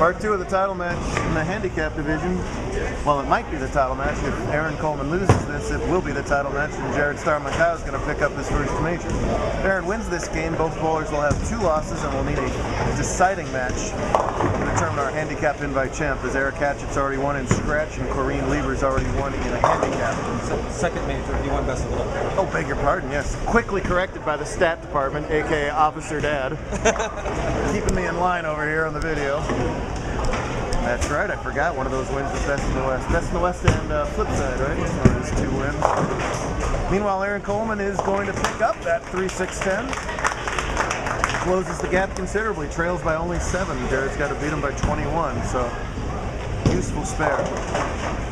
Part 2 of the title match in the handicap division. Well, it might be the title match. If Aaron Coleman loses this, it will be the title match, and Jared Starr-Moncayo is going to pick up his first major. If Aaron wins this game, both bowlers will have 2 losses, and we'll need a deciding match to determine our handicap invite champ, as Eric Hatchett's already won in scratch, and Corrine Lieber's already won in a handicap. Second major, he won best of luck. Oh, beg your pardon, yes. Quickly corrected by the stat department, aka Officer Dad. Keeping me in line over here on the video. That's right, I forgot one of those wins was Best in the West. Best in the West and flip side, right? So there's 2 wins. Meanwhile, Aaron Coleman is going to pick up that 3-6-10. Closes the gap considerably, trails by only 7. Jared's got to beat him by 21, so useful spare.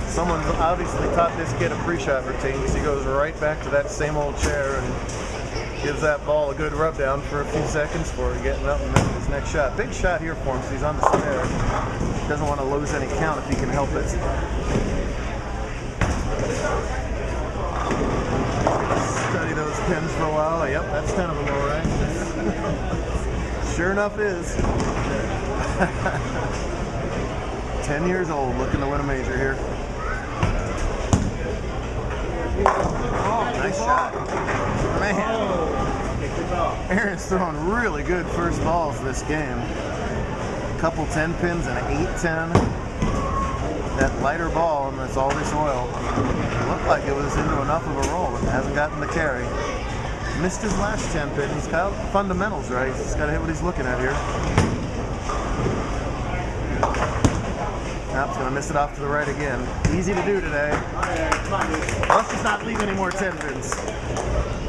Someone's obviously taught this kid a pre-shot routine, because he goes right back to that same old chair and gives that ball a good rub down for a few seconds for getting up and making his next shot. Big shot here for him, so he's on the spare. Doesn't want to lose any count if he can help it. Study those pins for a while. Yep, that's kind of a low, right? Sure enough is. 10 years old, looking to win a major here. Nice shot. Man. Aaron's throwing really good first balls this game. A couple 10 pins and an 8-10. That lighter ball, and that's all this oil. It looked like it was into enough of a roll, but hasn't gotten the carry. Missed his last 10 pin. He's got fundamentals right. He's got to hit what he's looking at here. Nope, he's going to miss it off to the right again. Easy to do today. Let's just not leave any more 10 pins.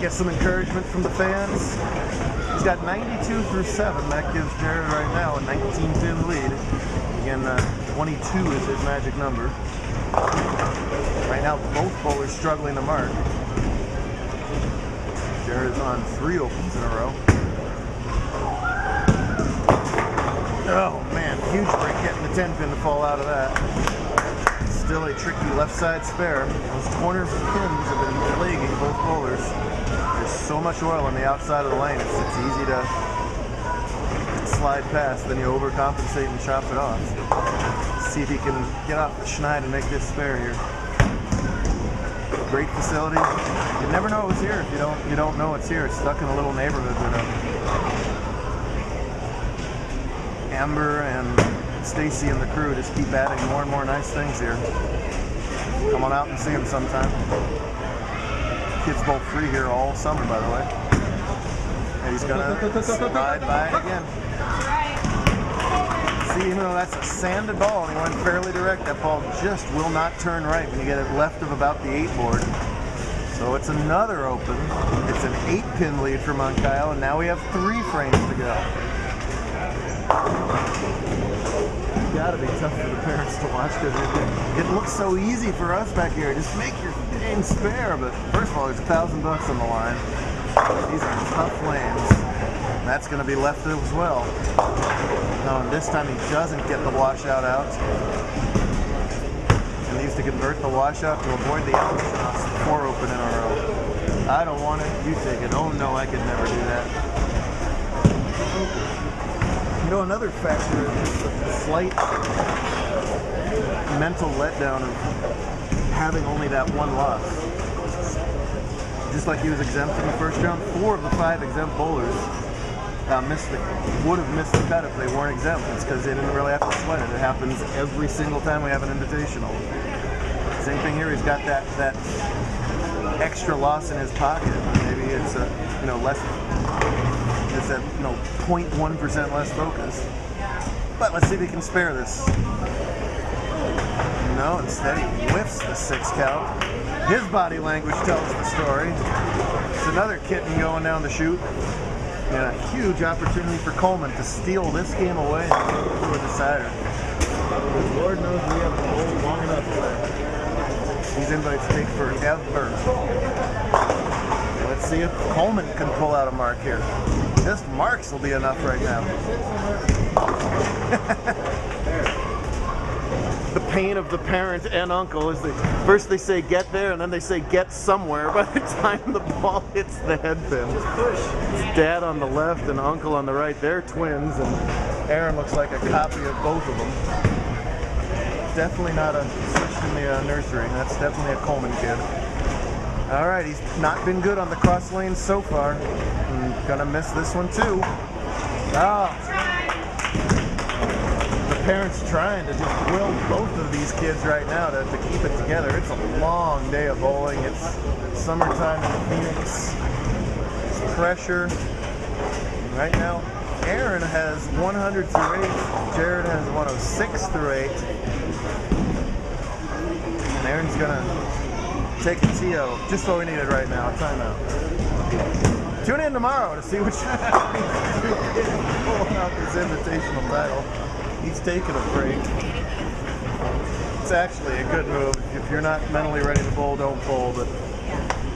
Get some encouragement from the fans. He's got 92 through 7. That gives Jared right now a 19-pin lead. Again, 22 is his magic number. Right now, both bowlers struggling to mark. Jared is on 3 opens in a row. Oh man, huge break getting the 10 pin to fall out of that. Still a tricky left side spare. Those corner pins have been plaguing both bowlers. There's so much oil on the outside of the lane, it's easy to slide past, then you overcompensate and chop it off. See if he can get off the schneid and make this spare here. Great facility. You never know it's here if you don't know it's here. It's stuck in a little neighborhood with Amber and Stacy and the crew just keep adding more and more nice things here. Come on out and see them sometime. Kids bowl free here all summer, by the way. And he's gonna slide by it again. See, even though that's a sanded ball and he went fairly direct, that ball just will not turn right when you get it left of about the 8 board. So it's another open. It's an 8-pin lead for Moncayo, and now we have 3 frames to go. It's gotta be tough for the parents to watch, because it looks so easy for us back here. Just make your dang spare, but first of all, there's $1,000 on the line. These are tough lanes. That's going to be left as well. No, and this time he doesn't get the washout out. And needs to convert the washout to avoid the out shots. 4 open in a row. I don't want it, you take it. Oh no, I could never do that. You know, another factor is the slight mental letdown of having only that 1 loss. Just like he was exempt in the first round, 4 of the 5 exempt bowlers would have missed the cut if they weren't exempt. It's because they didn't really have to sweat it. It happens every single time we have an invitational. Same thing here. He's got that extra loss in his pocket. Maybe it's less. It's at 0.1% less focus. But let's see if he can spare this. No, instead he whiffs the 6 count. His body language tells the story. It's another kitten going down the chute. And a huge opportunity for Coleman to steal this game away and get it to a decider. Lord knows we haven't bowled long enough today. These invites take forever. Let's see if Coleman can pull out a mark here. Just marks will be enough right now. The pain of the parent and uncle is first they say get there and then they say get somewhere. By the time the ball hits the head pin, it's dad on the left and uncle on the right. They're twins, and Aaron looks like a copy of both of them. Definitely not a switch from the nursery. That's definitely a Coleman kid. All right, he's not been good on the cross lanes so far. Gonna miss this one too. Oh. The parents trying to just will both of these kids right now to keep it together. It's a long day of bowling. It's summertime in Phoenix. It's pressure. Right now, Aaron has 100 through 8. Jared has 106 through 8. And Aaron's gonna take a TO. Just what we needed right now, a timeout. Tune in tomorrow to see which pulling out this invitational title. He's taking a break. It's actually a good move. If you're not mentally ready to bowl, don't bowl. But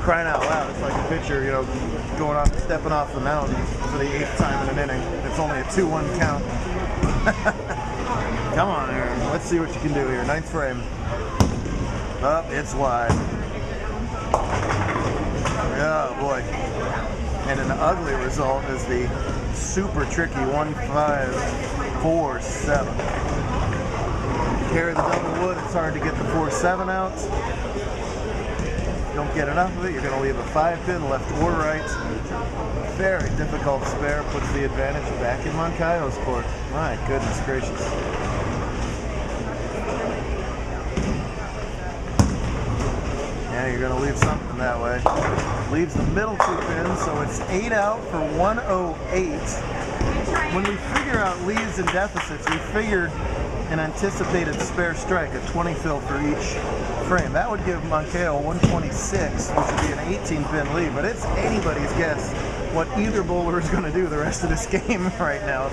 crying out loud, it's like a pitcher, you know, going off, stepping off the mound for the 8th time in an inning. It's only a 2-1 count. Come on, Aaron. Let's see what you can do here. 9th frame. Up, it's wide. Oh boy. And an ugly result is the super tricky 1-5-4-7. Carry the double wood, it's hard to get the 4-7 out. Don't get enough of it, you're going to leave a 5-pin left or right. Very difficult spare, puts the advantage back in Moncayo's court. My goodness gracious. Yeah, you're going to leave something that way. Leaves the middle 2 pins, so it's 8 out for 108. When we figure out leads and deficits, we figure an anticipated spare strike, a 20 fill for each frame. That would give Moncayo 126, which would be an 18-pin lead, but it's anybody's guess what either bowler is going to do the rest of this game right now.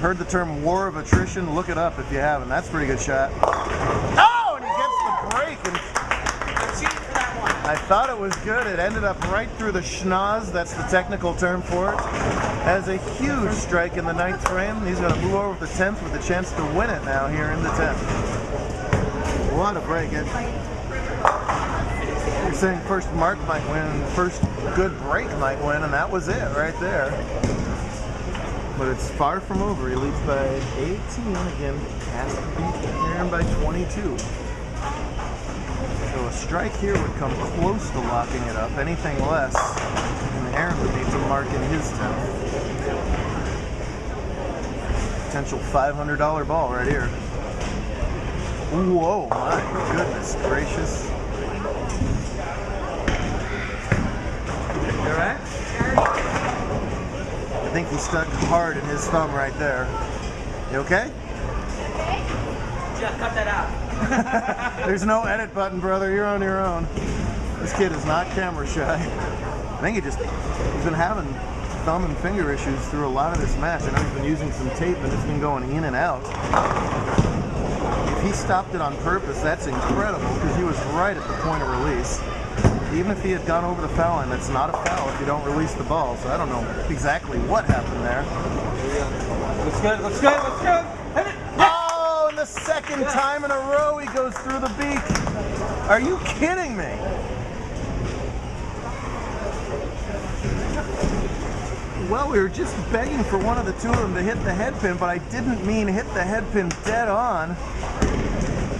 Heard the term war of attrition? Look it up if you haven't. That's a pretty good shot. Oh, and he gets the break. And I thought it was good. It ended up right through the schnoz. That's the technical term for it. Has a huge strike in the 9th frame. He's going to move over with the 10th with a chance to win it now here in the 10th. What a break. You're saying first mark might win, first good break might win, and that was it right there. But it's far from over. He leads by 18. Again, has to beat Aaron by 22. So a strike here would come close to locking it up. Anything less, and Aaron would need to mark in his 10th. Potential $500 ball right here. Whoa, my goodness gracious. You alright? I think he stuck hard in his thumb right there. You okay? Just cut that out. There's no edit button, brother. You're on your own. This kid is not camera shy. I think he's been having thumb and finger issues through a lot of this match. I know he's been using some tape and it's been going in and out. If he stopped it on purpose, that's incredible because he was right at the point of release. Even if he had gone over the foul line, that's not a foul if you don't release the ball. So I don't know exactly what happened there. Looks good, looks good, looks good. Hit it. Oh, and the second time in a row he goes through the beak. Are you kidding me? Well, we were just begging for one of the two of them to hit the head pin, but I didn't mean hit the head pin dead on.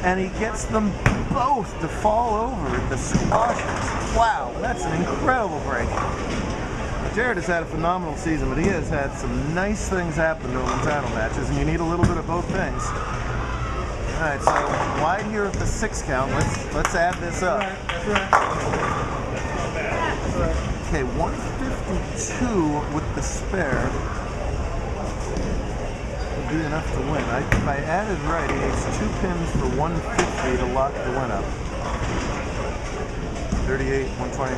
And he gets them both to fall over the squashes. Wow, that's an incredible break. Jared has had a phenomenal season, but he has had some nice things happen to him in title matches, and you need a little bit of both things. All right, so wide here at the 6 count. Let's add this up. That's right. Okay, 152 with the spare would be enough to win. If I added right, he needs 2 pins for 150 to lock the win up. 38, 120.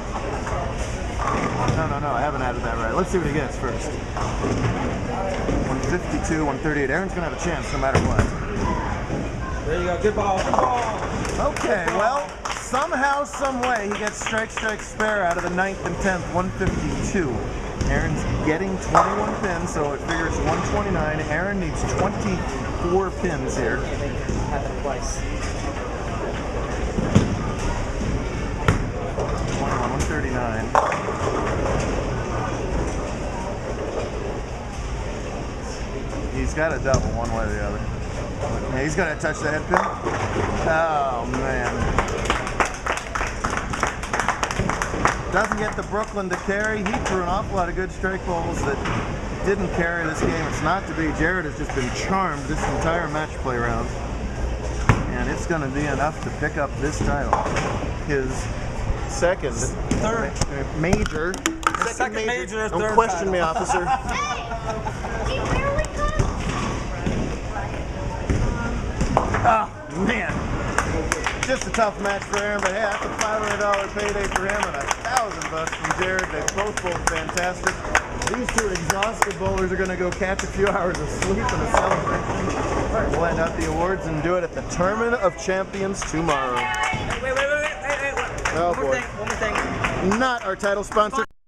No, I haven't added that right. Let's see what he gets first. 152, 138. Aaron's gonna have a chance no matter what. There you go. Good ball. Good ball. Okay, well, somehow, some way, he gets strike, spare out of the 9th and 10th, 152. Aaron's getting 21 pins, so it figures 129. Aaron needs 24 pins here. Happened twice. 139. he's got a double one way or the other. Yeah, he's going to touch the head pin. Oh, man. Doesn't get the Brooklyn to carry. He threw an awful lot of good strike balls that didn't carry this game. It's not to be. Jared has just been charmed this entire match play round. And it's going to be enough to pick up this title. His second, third major. Second major, Don't third question title. me, officer. Oh, man. Just a tough match for Aaron, but hey, that's a $500 payday for him and $1,000 from Jared. They both fantastic. These two exhausted bowlers are going to go catch a few hours of sleep and a celebration. We'll hand out the awards and do it at the Tournament of Champions tomorrow. Wait. Oh, One more boy. thing. Not our title sponsor